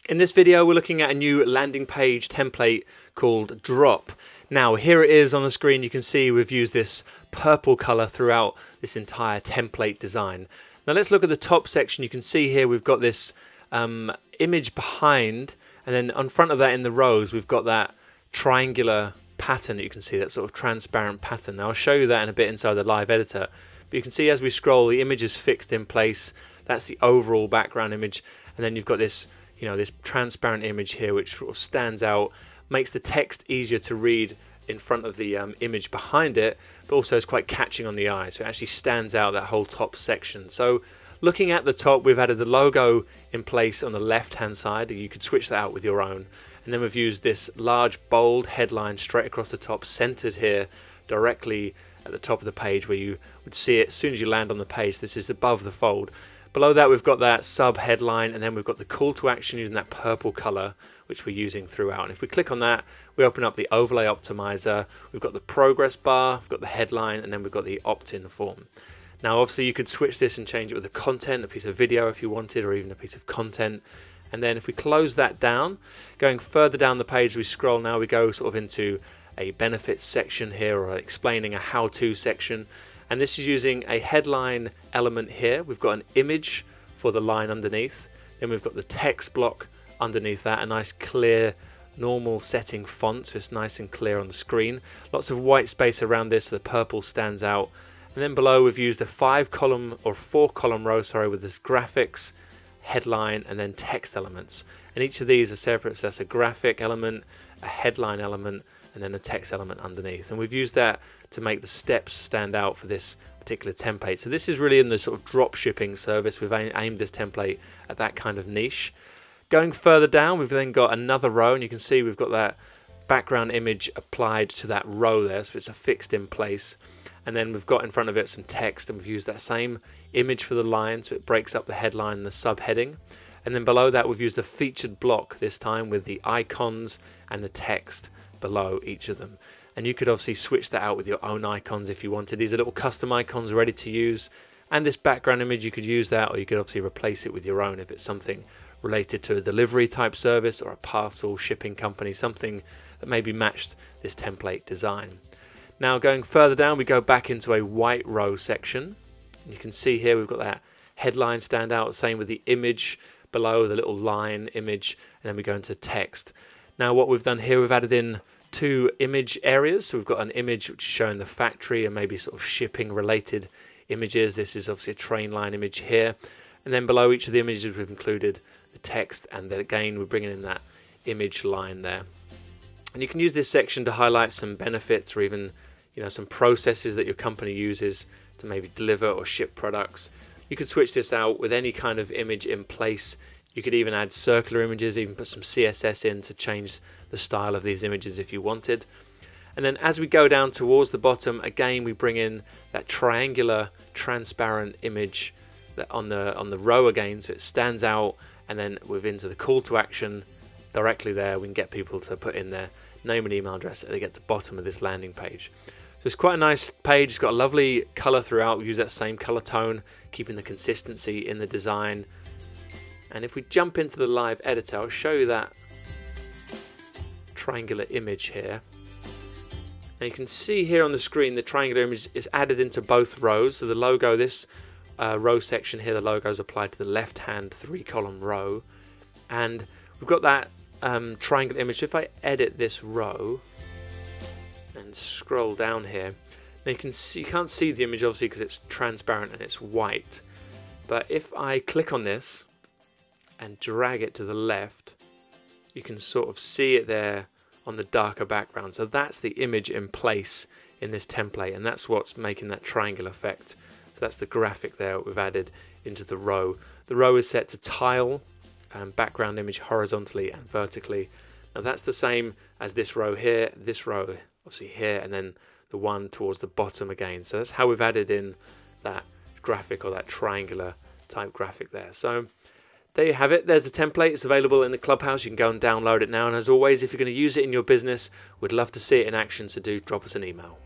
In this video we're looking at a new landing page template called Drop. Now here it is on the screen. You can see we've used this purple color throughout this entire template design. Now let's look at the top section. You can see here we've got this image behind, and then on front of that in the rows we've got that triangular pattern that you can see, that sort of transparent pattern. Now I'll show you that in a bit inside the live editor, but you can see as we scroll the image is fixed in place. That's the overall background image, and then you've got this this transparent image here which sort of stands out, makes the text easier to read in front of the image behind it, but also is quite catching on the eye, so it actually stands out, that whole top section. So looking at the top, we've added the logo in place on the left hand side. You could switch that out with your own, and then we've used this large bold headline straight across the top, centered here directly at the top of the page where you would see it as soon as you land on the page. This is above the fold. Below that we've got that sub headline, and then we've got the call to action using that purple color which we're using throughout. And if we click on that, we open up the overlay optimizer. We've got the progress bar, we've got the headline, and then we've got the opt-in form. Now obviously you could switch this and change it with the content, a piece of video if you wanted, or even a piece of content. And then if we close that down, going further down the page we scroll, now we go sort of into a benefits section here, or explaining a how-to section. And this is using a headline element here. We've got an image for the line underneath. Then we've got the text block underneath that, a nice clear normal setting font, so it's nice and clear on the screen. Lots of white space around this so the purple stands out. And then below we've used a 4-column row, with this graphics, headline, and then text elements. And each of these are separate, so that's a graphic element, a headline element, and then a text element underneath. And we've used that to make the steps stand out for this particular template. So this is really in the sort of drop shipping service. We've aimed this template at that kind of niche. Going further down, we've then got another row, and you can see we've got that background image applied to that row there, so it's affixed in place. And then we've got in front of it some text, and we've used that same image for the line, so it breaks up the headline and the subheading. And then below that we've used a featured block this time with the icons and the text below each of them. And you could obviously switch that out with your own icons if you wanted. These are little custom icons ready to use. And this background image, you could use that, or you could obviously replace it with your own if it's something related to a delivery type service or a parcel shipping company, something that maybe matched this template design. Now going further down, we go back into a white row section. And you can see here we've got that headline stand out, same with the image below, the little line image, and then we go into text. Now what we've done here, we've added in 2 image areas. So we've got an image which is showing the factory and maybe sort of shipping related images. This is obviously a train line image here. And then below each of the images we've included the text, and then again we're bringing in that image line there. And you can use this section to highlight some benefits, or even some processes that your company uses to maybe deliver or ship products. You could switch this out with any kind of image in place. You could even add circular images, even put some CSS in to change the style of these images if you wanted. And then as we go down towards the bottom, again we bring in that triangular transparent image that on the row again, so it stands out. And then we're into the call to action directly there. We can get people to put in their name and email address at the bottom of this landing page. So it's quite a nice page. It's got a lovely color throughout. We use that same color tone, keeping the consistency in the design. And if we jump into the live editor, I'll show you that triangular image here. And you can see here on the screen the triangular image is added into both rows. So the logo, this row section here, the logo is applied to the left hand 3-column row, and we've got that triangle image. If I edit this row and scroll down here, now you can't see the image obviously because it's transparent and it's white, but if I click on this and drag it to the left, you can sort of see it there on the darker background. So that's the image in place in this template, and that's what's making that triangle effect. So that's the graphic there we've added into the row. The row is set to tile and background image horizontally and vertically. Now that's the same as this row here, this row obviously here, and then the one towards the bottom again. So that's how we've added in that graphic, or that triangular type graphic there. So there you have it. There's the template. It's available in the Clubhouse. You can go and download it now. And as always, if you're going to use it in your business, we'd love to see it in action. So do drop us an email.